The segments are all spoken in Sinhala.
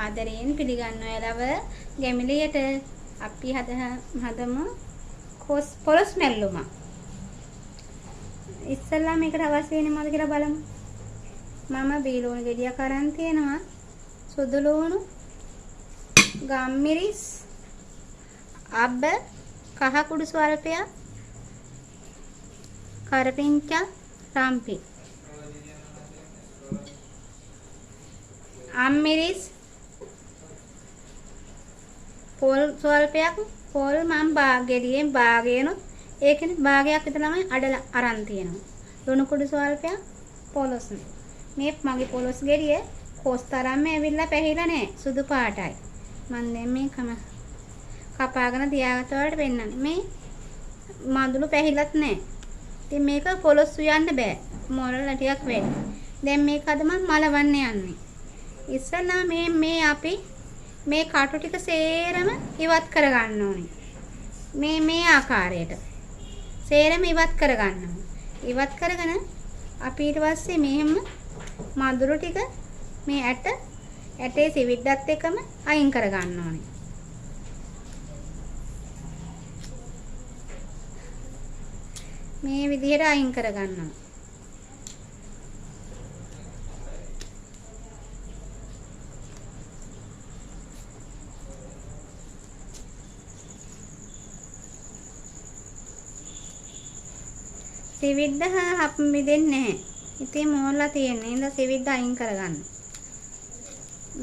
ආදරයෙන් පිළිගන්නවා එලව ගැමිලියට අපි හදමු පොලොස් මැල්ලුම. ඉස්සෙල්ලා මේකට අවශ්‍ය වෙන්නේ මොකද කියලා බලමු. මම බීලුණු ගෙඩියක් අරන් තියෙනවා. සුදු ලුණු, ගම්මිරිස්, අබ, කහ කුඩු ස්වල්පයක්, කරපිංචා, රම්පි, අම්මිරිස්, පොල් ස්වල්පයක්. පොල් මම ගෙඩියෙන් භාගයනොත් ඒකනේ භාගයක් විතර ළමයි අඩලා අරන් තියෙනවා. ලුණු කුඩු ස්වල්පයක්, පොලොස්. මේ මගේ පොලොස් ගෙඩිය කොස්තරම්ම ඇවිල්ලා පැහිලා නැහැ. සුදු පාටයි. මම දැන් මේ කපාගෙන තියාගත්ත වලට පෙන්නන්නේ. මේ මඳුළු පැහිලත් නැහැ. ඉතින් මේක පොලොස් උයන්න බෑ. මොරල ටිකක් වෙන්න. දැන් මේක අද මම මලවන්න යන්නේ. ඉස්සෙල්ලා මේ අපි මේ කටු ටික සේරම ඉවත් කර ගන්න ඕනේ. මේ ආකාරයට සේරම ඉවත් කර ගන්නවා. ඉවත් කරගෙන අපි ඊට පස්සේ මෙහෙම මඳුරු ටික මේ ඇටේ සිවිඩ්ඩත් එක්කම අයින් කර ගන්න ඕනේ. මේ විදිහට අයින් කර ගන්නවා. සිවිඩ්ඩ මිදෙන්නේ නැහැ. ඉතින් මෝරලා තියෙන්නේ. ඉතින් සිවිඩ්ඩ අයින් කරගන්න.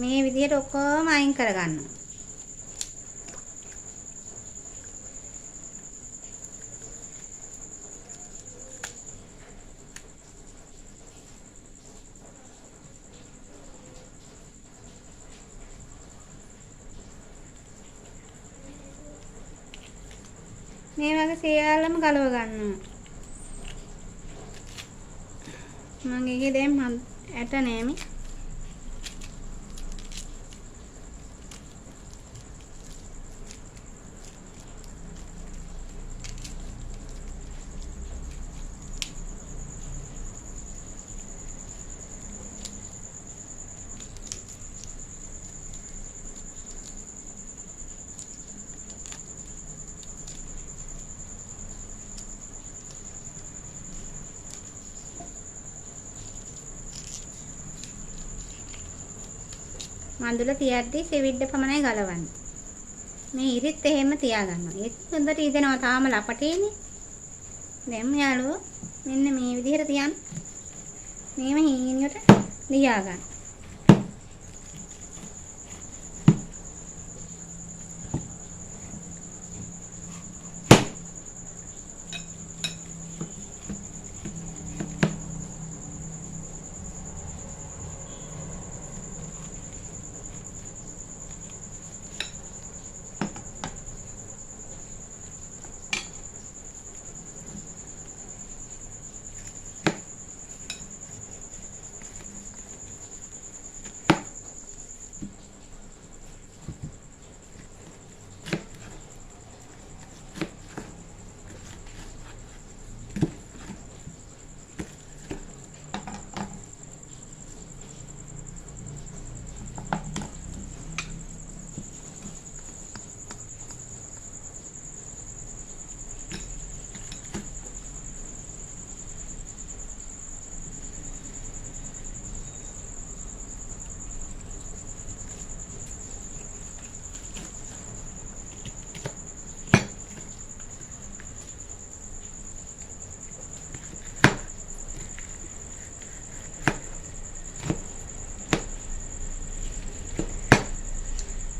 මේ විදිහට ඔක්කොම අයින් කරගන්නවා. මේ වගේ සියල්ලම ගලව ගන්නවා. මගේ දැන් ඇට නෑමි. මඳුල තියද්දි සිවිඩ්ඩ පමණයි ගලවන්නේ. මේ ඉරිත් එහෙම තියාගන්නවා. ඒක හොඳට ඉදෙනවා තාම ලපටේනේ. දැන් යාළුවෝ මෙන්න මේ විදිහට තියන්න. මේව හීනියට ලියාගන්න.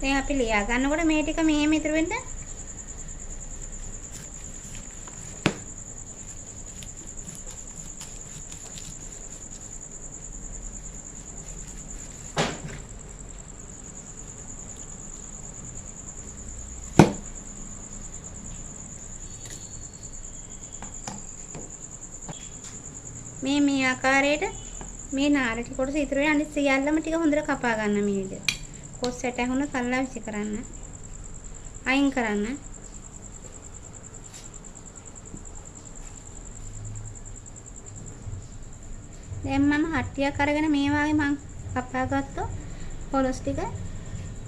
දැන් අපි ලියා ගන්නකොට මේ ටික මෙහෙම ඉතුරු වෙන්න මේ ආකාරයට මේ නාර ටික කොටස ඉතුරු වෙන අනිත් සියල්ලම ටික හොඳට කපා ගන්න මේ විදිහට. කොස් ඇට ඇහුණොත් අල්ලලා විසි කරන්න. අයින් කරන්න. දැන් මම හට්ටියක් අරගෙන මේ වගේ මම කපා ගත්තොත් පොලොස් ටික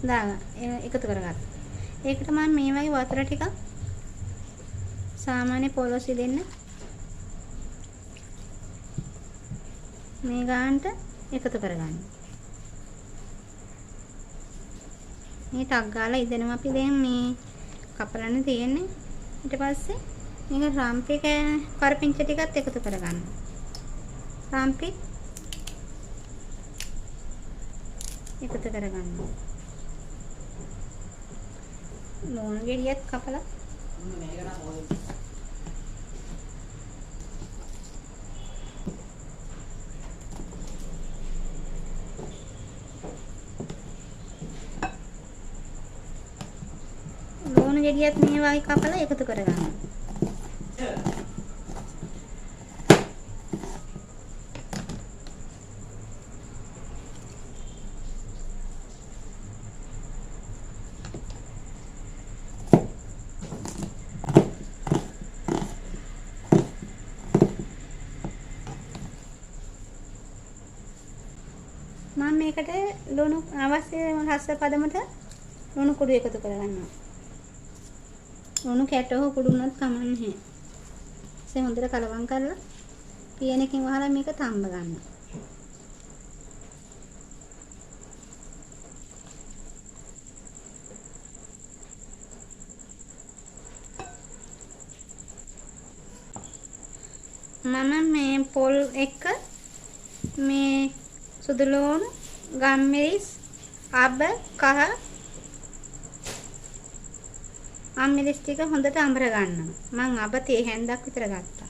දාගන්න එකතු කරගත්තා. ඒකට මම මේ වගේ වතුර ටිකක් සාමාන්‍ය පොලොස් ඉදෙන්න මේ ගානට එකතු කරගන්න. මේ ටක් ගාලා ඉදෙනවා අපි දැන් මේ කපලන්න තියෙන්නේ. ඊට පස්සේ මේක රම්පේ කරපිංච ටිකත් එකතු කරගන්න. රම්පි එකතු කරගන්න. ලෝණ ගෙඩියත් කපලා ලෝණ ගෙඩියත් මේ වගේ කපලා එකතු කරගන්න. මම මේකට ලුණු අවශ්‍ය රස පදමට ලුණු කුඩු එකතු කරගන්නවා. ලුණු කැට හෝ කුඩු වුණත් කමක් නැහැ. ඒ හොඳට කලවම් කරලා පියනකින් වහලා මේක තම්බ ගන්න. මම මේ පොල් එක මේ සුදු ලුණු, ගම්මිරිස්, අබ, කහ අම්මිරිස් ටික හොඳට අඹර ගන්නවා. මම අබ තේ හැන්දක් විතර ගත්තා.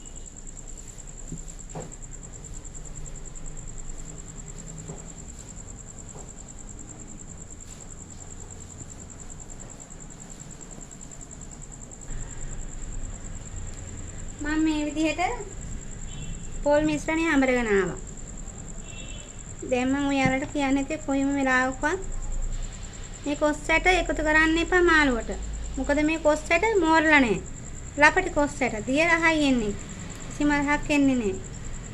මම මේ විදිහට පොල් මිශ්‍රණය අඹරගෙන ආවා. දැන් මම ඔයාලට කියන්නේ කොයිම වෙලාවකවත් මේ කොස් ඇට එකතු කරන්න එපා මාළුවට. මොකද මේ කොස් ඇට මෝරලා නැහැ. ලපටි කොස් ඇට දිය රහයි එන්නේ. කිසිම රහක් එන්නේ නැහැ.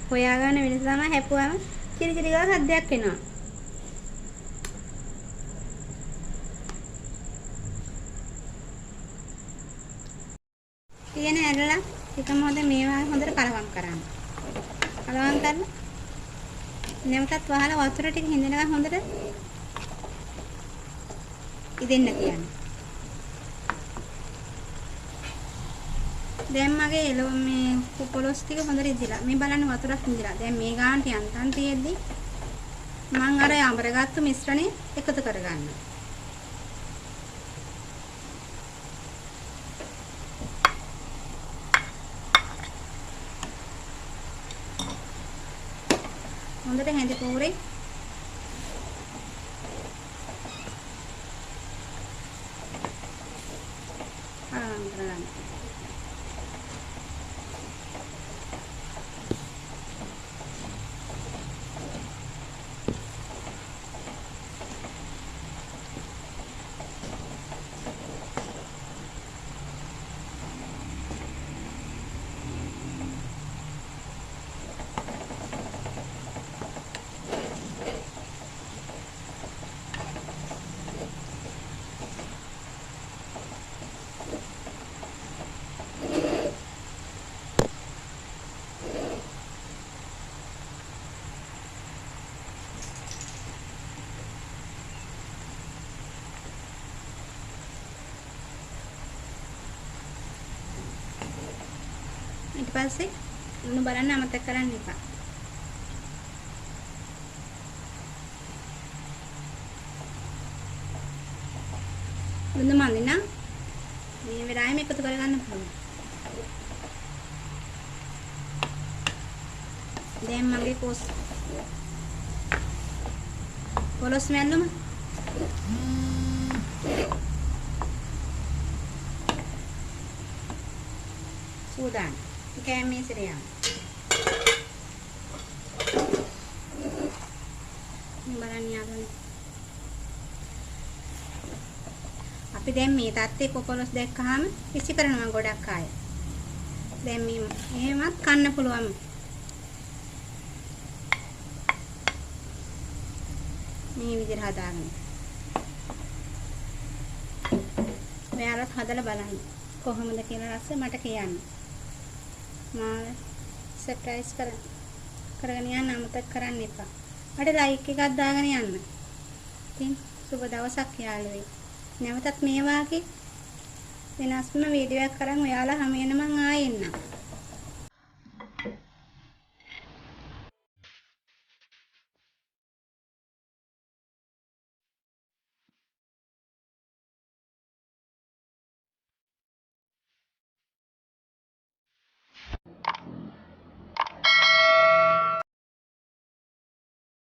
හොයාගන්න වෙනස තමයි හැපුවම චිරි චිරි ගාලා හද්දයක් එනවා. තියෙන ඇරලා එකම හොඳ මේවා හොඳට කලවම් කරන්න. කලවම් කරලා නැවතත් වහලා වතුර ටික හිඳිනකන් හොඳට ඉදෙන්න තියන්න. දැන් මගේ මේ පොලොස් ටික හොඳට ඉදිලා. මේ බලන්න වතුරක් ඉදිලා. දැන් මේ ගානට යන්තම් තියෙද්දි මම අර අඹරගත්තු මිශ්‍රණය එකතු කරගන්නවා. හොඳට හැඳි පෝරේ කරගන්න. ඊට පස්සේ ලුණු බලන්න අමතක කරන්න එපා. ලුණු මන්දි නම් මේ වෙලාවෙම එකතු කරගන්න පුළුවන්. දැන් මගේ පොලොස් මැල්ලුම සූදානම්. කෑම මේසෙට යන්න. බලන්න යාළුවනේ. අපි දැන් මේ තත්ත්වේ පොපොලොස් දැක්කහම විසි කරනවා ගොඩක් අය. දැන් මේ එහෙමත් කන්න පුළුවන්. මේ විදිහට හදාගන්න. ඔයාලත් හදලා බලන්න. කොහොමද කියලා රස මට කියන්න. මාව සර්ප්‍රයිස් කරගෙන යන්න අමතක කරන්න එපා. මට ලයික් එකක් දාගෙන යන්න. ඉතින් සුබ දවසක් යාළුවෝ. නැවතත් මේ වාගේ වෙනස්ම වීඩියෝ එකක් කරන් ඔයාලා හැම වෙනම ආයෙ එන්නම්.